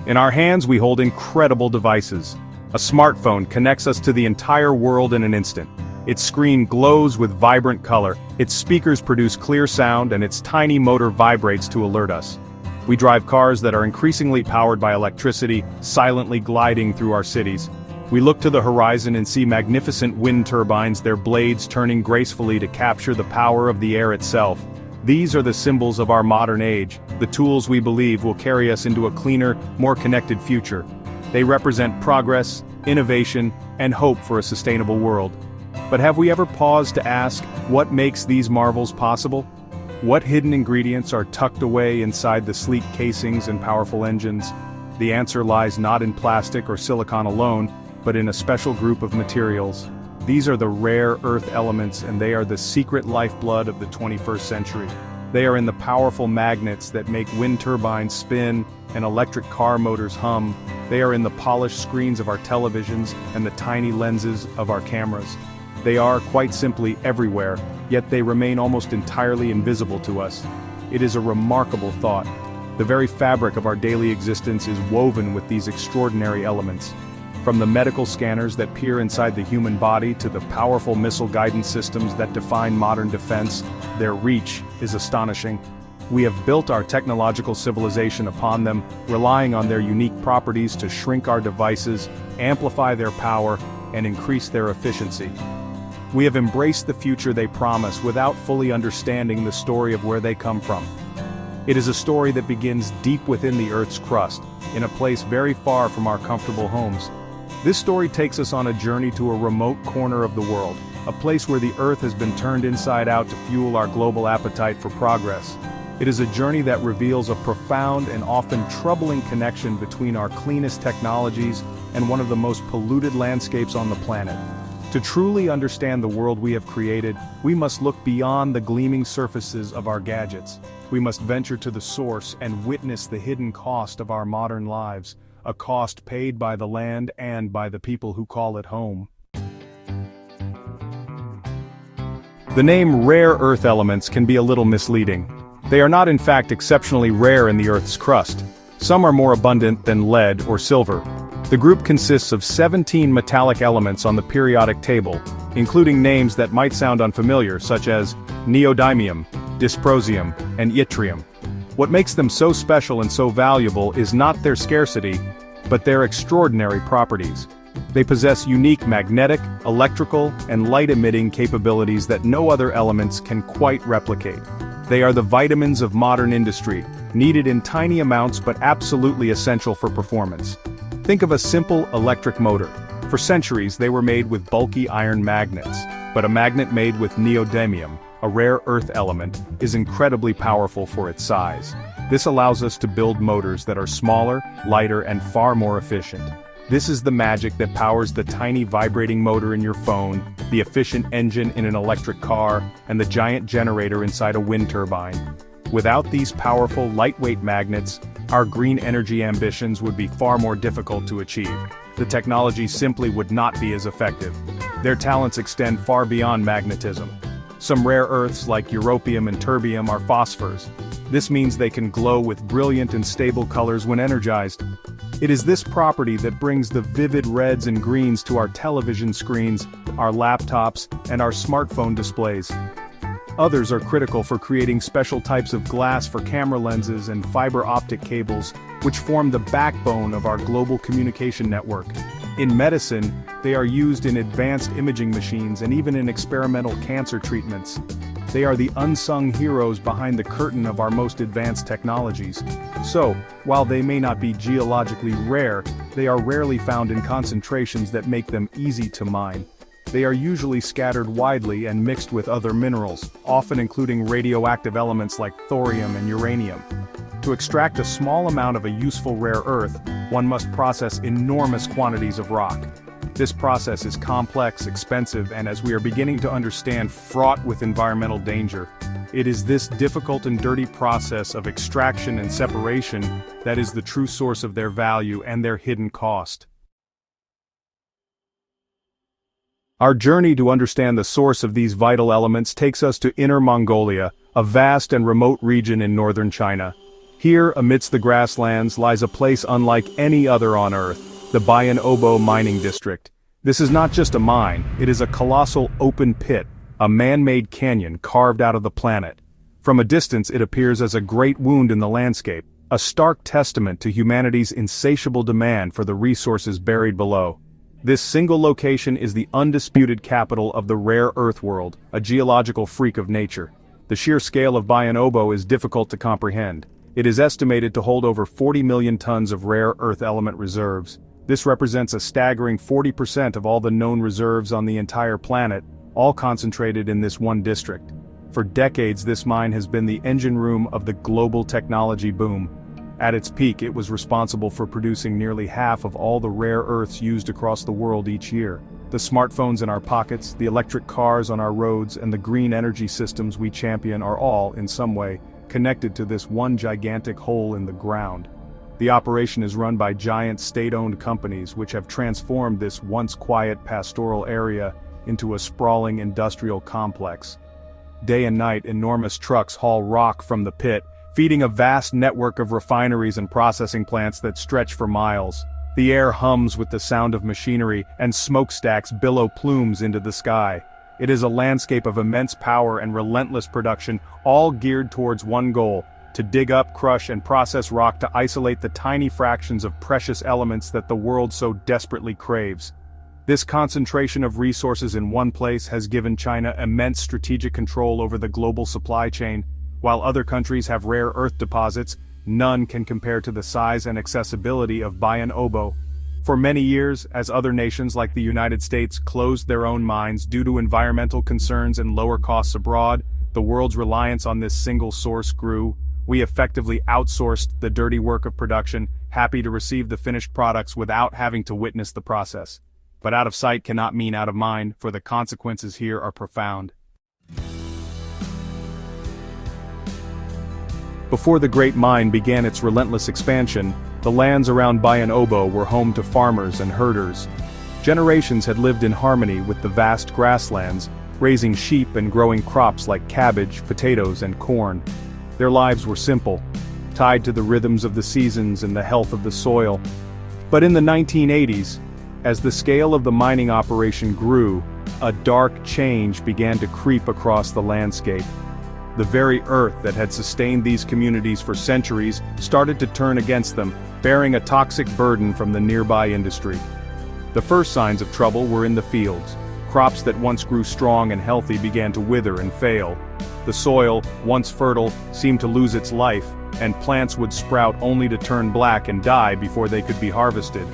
In our hands we hold incredible devices. A smartphone connects us to the entire world in an instant. Its screen glows with vibrant color, its speakers produce clear sound, and its tiny motor vibrates to alert us. We drive cars that are increasingly powered by electricity, silently gliding through our cities. We look to the horizon and see magnificent wind turbines, their blades turning gracefully to capture the power of the air itself. These are the symbols of our modern age, the tools we believe will carry us into a cleaner, more connected future. They represent progress, innovation, and hope for a sustainable world. But have we ever paused to ask, what makes these marvels possible? What hidden ingredients are tucked away inside the sleek casings and powerful engines? The answer lies not in plastic or silicon alone, but in a special group of materials. These are the rare earth elements, and they are the secret lifeblood of the 21st century. They are in the powerful magnets that make wind turbines spin and electric car motors hum. They are in the polished screens of our televisions and the tiny lenses of our cameras. They are, quite simply, everywhere, yet they remain almost entirely invisible to us. It is a remarkable thought. The very fabric of our daily existence is woven with these extraordinary elements. From the medical scanners that peer inside the human body to the powerful missile guidance systems that define modern defense, their reach is astonishing. We have built our technological civilization upon them, relying on their unique properties to shrink our devices, amplify their power, and increase their efficiency. We have embraced the future they promise without fully understanding the story of where they come from. It is a story that begins deep within the Earth's crust, in a place very far from our comfortable homes. This story takes us on a journey to a remote corner of the world, a place where the Earth has been turned inside out to fuel our global appetite for progress. It is a journey that reveals a profound and often troubling connection between our cleanest technologies and one of the most polluted landscapes on the planet. To truly understand the world we have created, we must look beyond the gleaming surfaces of our gadgets. We must venture to the source and witness the hidden cost of our modern lives, a cost paid by the land and by the people who call it home. The name rare earth elements can be a little misleading. They are not in fact exceptionally rare in the Earth's crust. Some are more abundant than lead or silver. The group consists of 17 metallic elements on the periodic table, including names that might sound unfamiliar, such as neodymium, dysprosium, and yttrium. What makes them so special and so valuable is not their scarcity, but their extraordinary properties. They possess unique magnetic, electrical, and light-emitting capabilities that no other elements can quite replicate. They are the vitamins of modern industry, needed in tiny amounts but absolutely essential for performance. Think of a simple electric motor. For centuries they were made with bulky iron magnets, but a magnet made with neodymium, a rare earth element, is incredibly powerful for its size. This allows us to build motors that are smaller, lighter, and far more efficient. This is the magic that powers the tiny vibrating motor in your phone, the efficient engine in an electric car, and the giant generator inside a wind turbine. Without these powerful, lightweight magnets, our green energy ambitions would be far more difficult to achieve. The technology simply would not be as effective. Their talents extend far beyond magnetism. Some rare earths like europium and terbium are phosphors. This means they can glow with brilliant and stable colors when energized. It is this property that brings the vivid reds and greens to our television screens, our laptops, and our smartphone displays. Others are critical for creating special types of glass for camera lenses and fiber optic cables, which form the backbone of our global communication network. In medicine, they are used in advanced imaging machines and even in experimental cancer treatments. They are the unsung heroes behind the curtain of our most advanced technologies. So, while they may not be geologically rare, they are rarely found in concentrations that make them easy to mine. They are usually scattered widely and mixed with other minerals, often including radioactive elements like thorium and uranium. To extract a small amount of a useful rare earth, one must process enormous quantities of rock. This process is complex, expensive, and as we are beginning to understand, fraught with environmental danger. It is this difficult and dirty process of extraction and separation that is the true source of their value and their hidden cost. Our journey to understand the source of these vital elements takes us to Inner Mongolia, a vast and remote region in northern China. Here, amidst the grasslands, lies a place unlike any other on Earth, the Bayan Obo mining district. This is not just a mine, it is a colossal open pit, a man-made canyon carved out of the planet. From a distance it appears as a great wound in the landscape, a stark testament to humanity's insatiable demand for the resources buried below. This single location is the undisputed capital of the rare Earth world, a geological freak of nature. The sheer scale of Bayan Obo is difficult to comprehend. It is estimated to hold over 40 million tons of rare earth element reserves. This represents a staggering 40% of all the known reserves on the entire planet, all concentrated in this one district. For decades this mine has been the engine room of the global technology boom. At its peak it was responsible for producing nearly half of all the rare earths used across the world each year. The smartphones in our pockets, the electric cars on our roads, and the green energy systems we champion are all, in some way, connected to this one gigantic hole in the ground. The operation is run by giant state-owned companies which have transformed this once quiet pastoral area into a sprawling industrial complex. Day and night enormous trucks haul rock from the pit, feeding a vast network of refineries and processing plants that stretch for miles. The air hums with the sound of machinery, and smokestacks billow plumes into the sky. It is a landscape of immense power and relentless production, all geared towards one goal: to dig up, crush, and process rock to isolate the tiny fractions of precious elements that the world so desperately craves. This concentration of resources in one place has given China immense strategic control over the global supply chain. While other countries have rare earth deposits, none can compare to the size and accessibility of Bayan Obo. For many years, as other nations like the United States closed their own mines due to environmental concerns and lower costs abroad, the world's reliance on this single source grew. We effectively outsourced the dirty work of production, happy to receive the finished products without having to witness the process. But out of sight cannot mean out of mind, for the consequences here are profound. Before the Great Mine began its relentless expansion, the lands around Bayan Obo were home to farmers and herders. Generations had lived in harmony with the vast grasslands, raising sheep and growing crops like cabbage, potatoes, and corn. Their lives were simple, tied to the rhythms of the seasons and the health of the soil. But in the 1980s, as the scale of the mining operation grew, a dark change began to creep across the landscape. The very earth that had sustained these communities for centuries started to turn against them, bearing a toxic burden from the nearby industry. The first signs of trouble were in the fields. Crops that once grew strong and healthy began to wither and fail. The soil, once fertile, seemed to lose its life, and plants would sprout only to turn black and die before they could be harvested.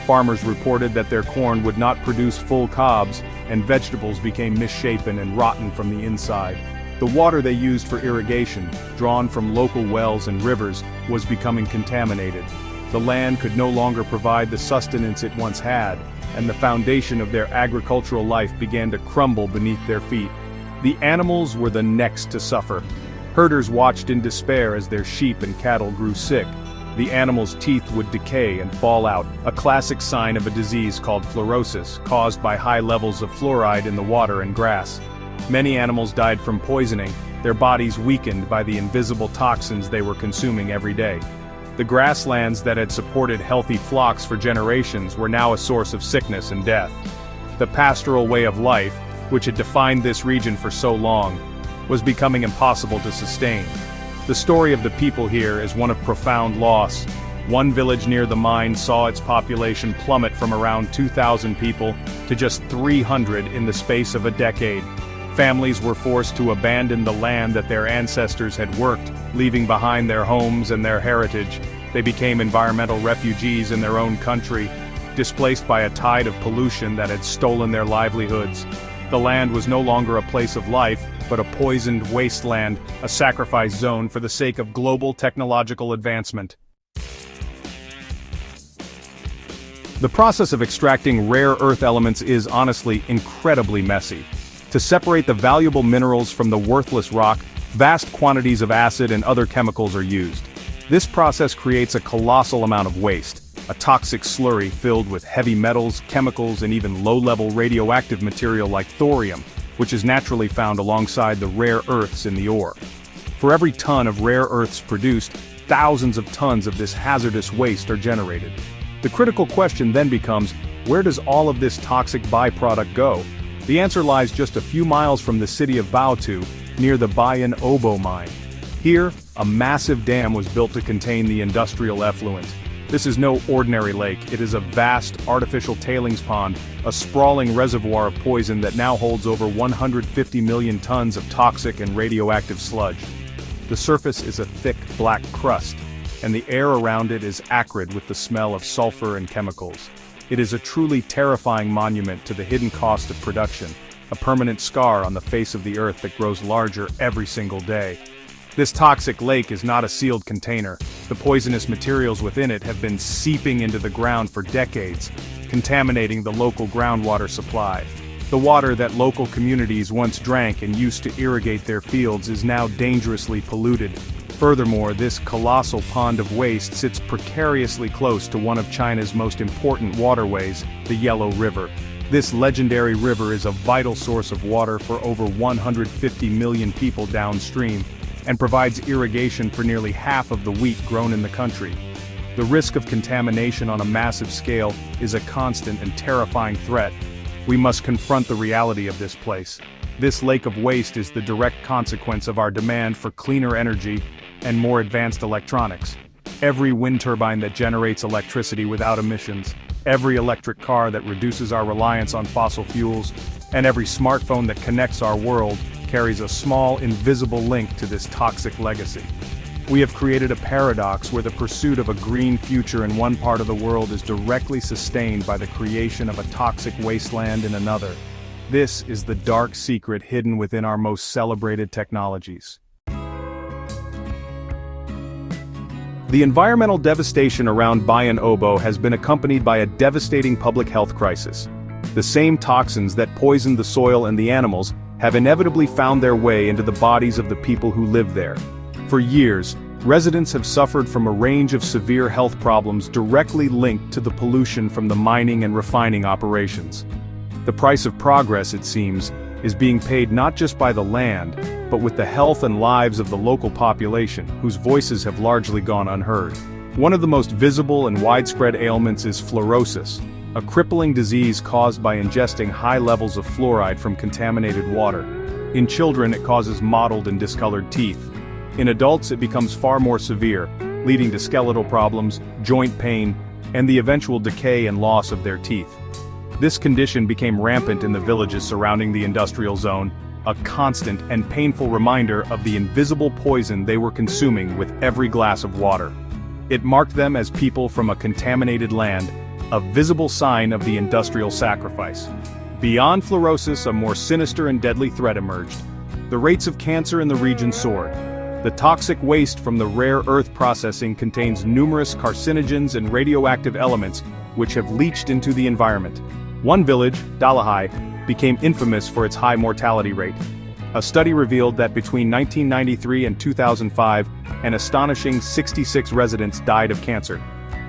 Farmers reported that their corn would not produce full cobs, and vegetables became misshapen and rotten from the inside. The water they used for irrigation, drawn from local wells and rivers, was becoming contaminated. The land could no longer provide the sustenance it once had, and the foundation of their agricultural life began to crumble beneath their feet. The animals were the next to suffer. Herders watched in despair as their sheep and cattle grew sick. The animals' teeth would decay and fall out, a classic sign of a disease called fluorosis, caused by high levels of fluoride in the water and grass. Many animals died from poisoning, their bodies weakened by the invisible toxins they were consuming every day. The grasslands that had supported healthy flocks for generations were now a source of sickness and death. The pastoral way of life, which had defined this region for so long, was becoming impossible to sustain. The story of the people here is one of profound loss. One village near the mine saw its population plummet from around 2,000 people to just 300 in the space of a decade. Families were forced to abandon the land that their ancestors had worked, leaving behind their homes and their heritage. They became environmental refugees in their own country, displaced by a tide of pollution that had stolen their livelihoods. The land was no longer a place of life, but a poisoned wasteland, a sacrifice zone for the sake of global technological advancement. The process of extracting rare earth elements is honestly incredibly messy. To separate the valuable minerals from the worthless rock, vast quantities of acid and other chemicals are used. This process creates a colossal amount of waste, a toxic slurry filled with heavy metals, chemicals, and even low-level radioactive material like thorium, which is naturally found alongside the rare earths in the ore. For every ton of rare earths produced, thousands of tons of this hazardous waste are generated. The critical question then becomes, where does all of this toxic byproduct go? The answer lies just a few miles from the city of Baotou, near the Bayan Obo mine. Here, a massive dam was built to contain the industrial effluent. This is no ordinary lake, it is a vast, artificial tailings pond, a sprawling reservoir of poison that now holds over 150 million tons of toxic and radioactive sludge. The surface is a thick, black crust, and the air around it is acrid with the smell of sulfur and chemicals. It is a truly terrifying monument to the hidden cost of production, a permanent scar on the face of the earth that grows larger every single day. This toxic lake is not a sealed container. The poisonous materials within it have been seeping into the ground for decades, contaminating the local groundwater supply. The water that local communities once drank and used to irrigate their fields is now dangerously polluted. Furthermore, this colossal pond of waste sits precariously close to one of China's most important waterways, the Yellow River. This legendary river is a vital source of water for over 150 million people downstream, and provides irrigation for nearly half of the wheat grown in the country. The risk of contamination on a massive scale is a constant and terrifying threat. We must confront the reality of this place. This lake of waste is the direct consequence of our demand for cleaner energy and more advanced electronics. Every wind turbine that generates electricity without emissions, every electric car that reduces our reliance on fossil fuels, and every smartphone that connects our world carries a small, invisible link to this toxic legacy. We have created a paradox where the pursuit of a green future in one part of the world is directly sustained by the creation of a toxic wasteland in another. This is the dark secret hidden within our most celebrated technologies. The environmental devastation around Bayan Obo has been accompanied by a devastating public health crisis. The same toxins that poisoned the soil and the animals have inevitably found their way into the bodies of the people who live there. For years, residents have suffered from a range of severe health problems directly linked to the pollution from the mining and refining operations. The price of progress, it seems, is being paid not just by the land, but with the health and lives of the local population, whose voices have largely gone unheard. One of the most visible and widespread ailments is fluorosis, a crippling disease caused by ingesting high levels of fluoride from contaminated water. In children, it causes mottled and discolored teeth. In adults, it becomes far more severe, leading to skeletal problems, joint pain, and the eventual decay and loss of their teeth. This condition became rampant in the villages surrounding the industrial zone, a constant and painful reminder of the invisible poison they were consuming with every glass of water. It marked them as people from a contaminated land, a visible sign of the industrial sacrifice. Beyond fluorosis, a more sinister and deadly threat emerged. The rates of cancer in the region soared. The toxic waste from the rare earth processing contains numerous carcinogens and radioactive elements which have leached into the environment. One village, Dalahai, became infamous for its high mortality rate. A study revealed that between 1993 and 2005, an astonishing 66 residents died of cancer.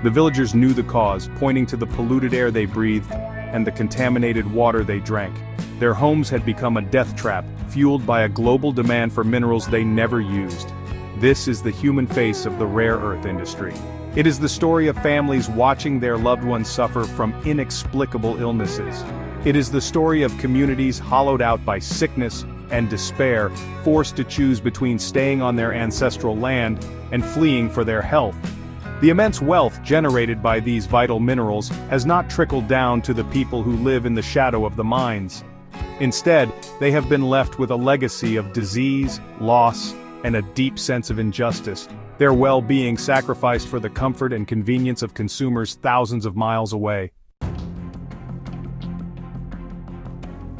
The villagers knew the cause, pointing to the polluted air they breathed and the contaminated water they drank. Their homes had become a death trap, fueled by a global demand for minerals they never used. This is the human face of the rare earth industry. It is the story of families watching their loved ones suffer from inexplicable illnesses. It is the story of communities hollowed out by sickness and despair, forced to choose between staying on their ancestral land and fleeing for their health. The immense wealth generated by these vital minerals has not trickled down to the people who live in the shadow of the mines. Instead, they have been left with a legacy of disease, loss, and a deep sense of injustice, their well-being sacrificed for the comfort and convenience of consumers thousands of miles away.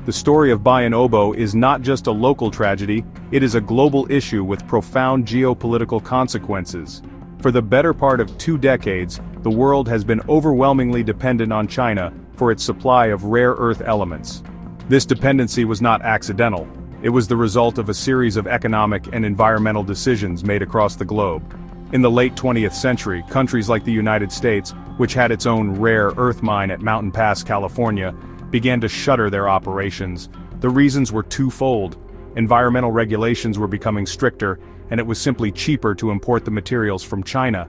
The story of Bayan Obo is not just a local tragedy, it is a global issue with profound geopolitical consequences. For the better part of 2 decades, the world has been overwhelmingly dependent on China for its supply of rare earth elements. This dependency was not accidental. It was the result of a series of economic and environmental decisions made across the globe. In the late 20th century, countries like the United States, which had its own rare earth mine at Mountain Pass, California, began to shutter their operations. The reasons were twofold. Environmental regulations were becoming stricter, and it was simply cheaper to import the materials from China.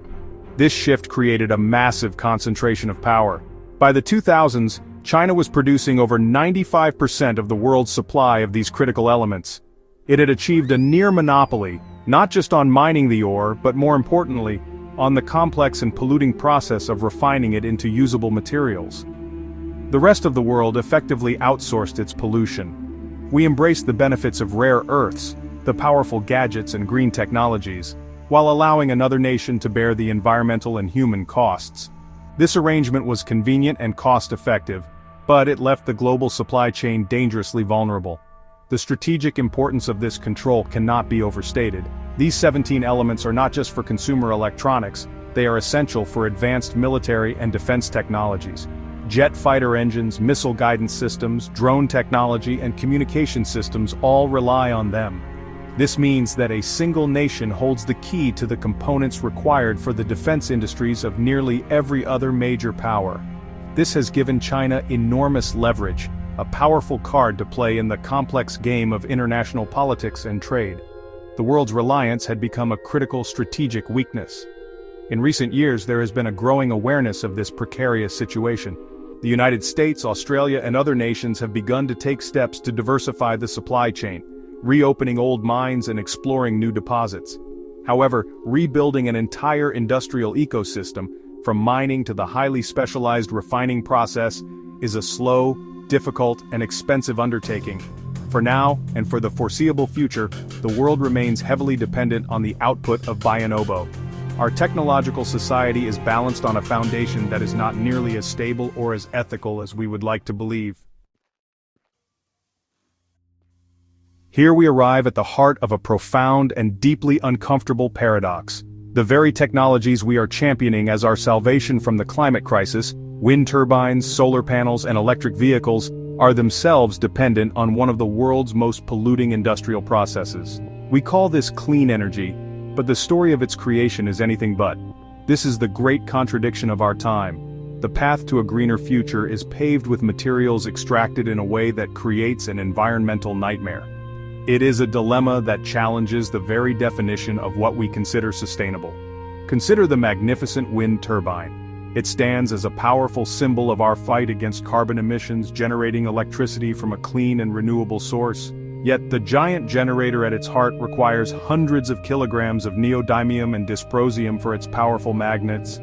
This shift created a massive concentration of power. By the 2000s, China was producing over 95% of the world's supply of these critical elements. It had achieved a near monopoly, not just on mining the ore, but more importantly, on the complex and polluting process of refining it into usable materials. The rest of the world effectively outsourced its pollution. We embraced the benefits of rare earths, the powerful gadgets and green technologies, while allowing another nation to bear the environmental and human costs. This arrangement was convenient and cost-effective, but it left the global supply chain dangerously vulnerable. The strategic importance of this control cannot be overstated. These 17 elements are not just for consumer electronics, they are essential for advanced military and defense technologies. Jet fighter engines, missile guidance systems, drone technology, and communication systems all rely on them. This means that a single nation holds the key to the components required for the defense industries of nearly every other major power. This has given China enormous leverage, a powerful card to play in the complex game of international politics and trade. The world's reliance had become a critical strategic weakness. In recent years, there has been a growing awareness of this precarious situation. The United States, Australia, and other nations have begun to take steps to diversify the supply chain, reopening old mines and exploring new deposits. However, rebuilding an entire industrial ecosystem, from mining to the highly specialized refining process, is a slow, difficult, and expensive undertaking. For now, and for the foreseeable future, the world remains heavily dependent on the output of Bayan-Obo. Our technological society is balanced on a foundation that is not nearly as stable or as ethical as we would like to believe. Here we arrive at the heart of a profound and deeply uncomfortable paradox. The very technologies we are championing as our salvation from the climate crisis, wind turbines, solar panels, and electric vehicles, are themselves dependent on one of the world's most polluting industrial processes. We call this clean energy, but the story of its creation is anything but. This is the great contradiction of our time. The path to a greener future is paved with materials extracted in a way that creates an environmental nightmare. It is a dilemma that challenges the very definition of what we consider sustainable. Consider the magnificent wind turbine. It stands as a powerful symbol of our fight against carbon emissions, generating electricity from a clean and renewable source. Yet the giant generator at its heart requires hundreds of kilograms of neodymium and dysprosium for its powerful magnets.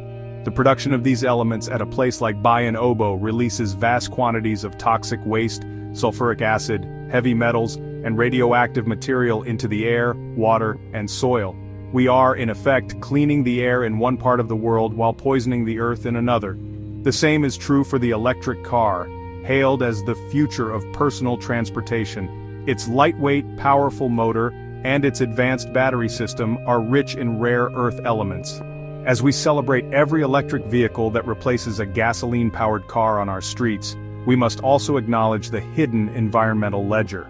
The production of these elements at a place like Bayan-Obo releases vast quantities of toxic waste, sulfuric acid, heavy metals, and radioactive material into the air, water, and soil. We are, in effect, cleaning the air in one part of the world while poisoning the earth in another. The same is true for the electric car, hailed as the future of personal transportation. Its lightweight, powerful motor, and its advanced battery system are rich in rare earth elements. As we celebrate every electric vehicle that replaces a gasoline-powered car on our streets, we must also acknowledge the hidden environmental ledger.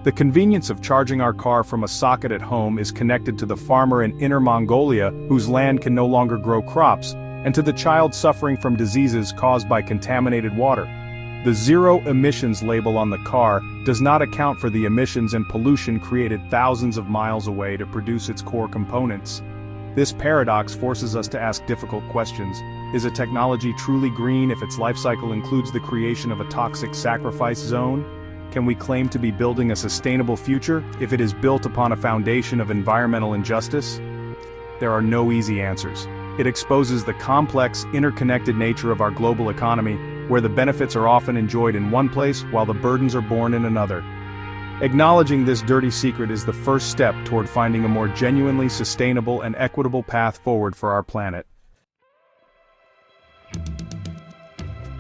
The convenience of charging our car from a socket at home is connected to the farmer in Inner Mongolia whose land can no longer grow crops, and to the child suffering from diseases caused by contaminated water. The zero emissions label on the car does not account for the emissions and pollution created thousands of miles away to produce its core components. This paradox forces us to ask difficult questions. Is a technology truly green if its life cycle includes the creation of a toxic sacrifice zone? Can we claim to be building a sustainable future if it is built upon a foundation of environmental injustice? There are no easy answers. It exposes the complex, interconnected nature of our global economy, where the benefits are often enjoyed in one place while the burdens are borne in another. Acknowledging this dirty secret is the first step toward finding a more genuinely sustainable and equitable path forward for our planet.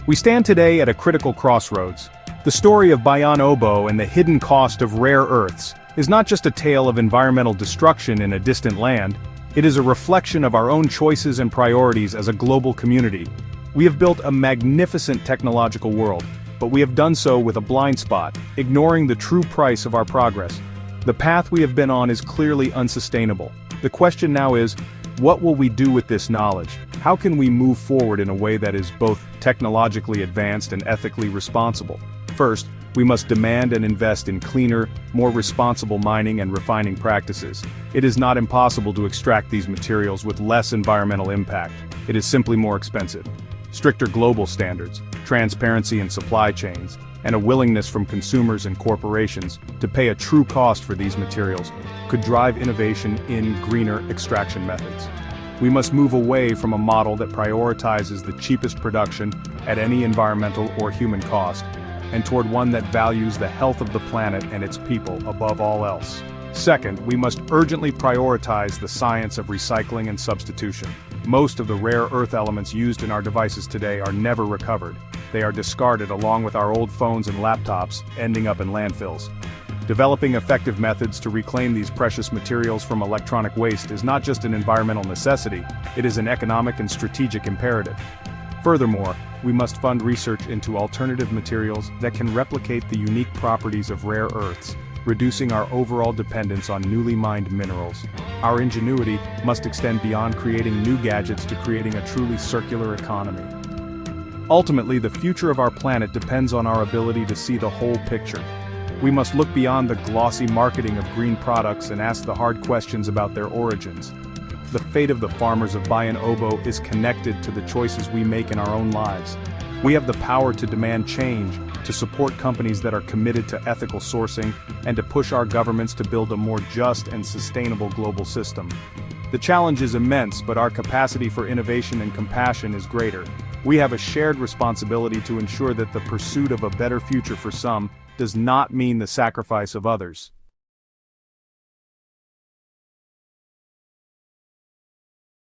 We stand today at a critical crossroads. The story of Bayan-Obo and the hidden cost of rare earths is not just a tale of environmental destruction in a distant land, it is a reflection of our own choices and priorities as a global community. We have built a magnificent technological world, but we have done so with a blind spot, ignoring the true price of our progress. The path we have been on is clearly unsustainable. The question now is, what will we do with this knowledge? How can we move forward in a way that is both technologically advanced and ethically responsible? First, We must demand and invest in cleaner, more responsible mining and refining practices. It is not impossible to extract these materials with less environmental impact. It is simply more expensive. Stricter global standards, transparency in supply chains, and a willingness from consumers and corporations to pay a true cost for these materials could drive innovation in greener extraction methods. We must move away from a model that prioritizes the cheapest production at any environmental or human cost, and toward one that values the health of the planet and its people above all else. Second, we must urgently prioritize the science of recycling and substitution. Most of the rare earth elements used in our devices today are never recovered. They are discarded along with our old phones and laptops, ending up in landfills. Developing effective methods to reclaim these precious materials from electronic waste is not just an environmental necessity, it is an economic and strategic imperative. Furthermore, we must fund research into alternative materials that can replicate the unique properties of rare earths, reducing our overall dependence on newly mined minerals. Our ingenuity must extend beyond creating new gadgets to creating a truly circular economy. Ultimately, the future of our planet depends on our ability to see the whole picture. We must look beyond the glossy marketing of green products and ask the hard questions about their origins. The fate of the farmers of Bayan Obo is connected to the choices we make in our own lives. We have the power to demand change, to support companies that are committed to ethical sourcing, and to push our governments to build a more just and sustainable global system. The challenge is immense, but our capacity for innovation and compassion is greater. We have a shared responsibility to ensure that the pursuit of a better future for some does not mean the sacrifice of others.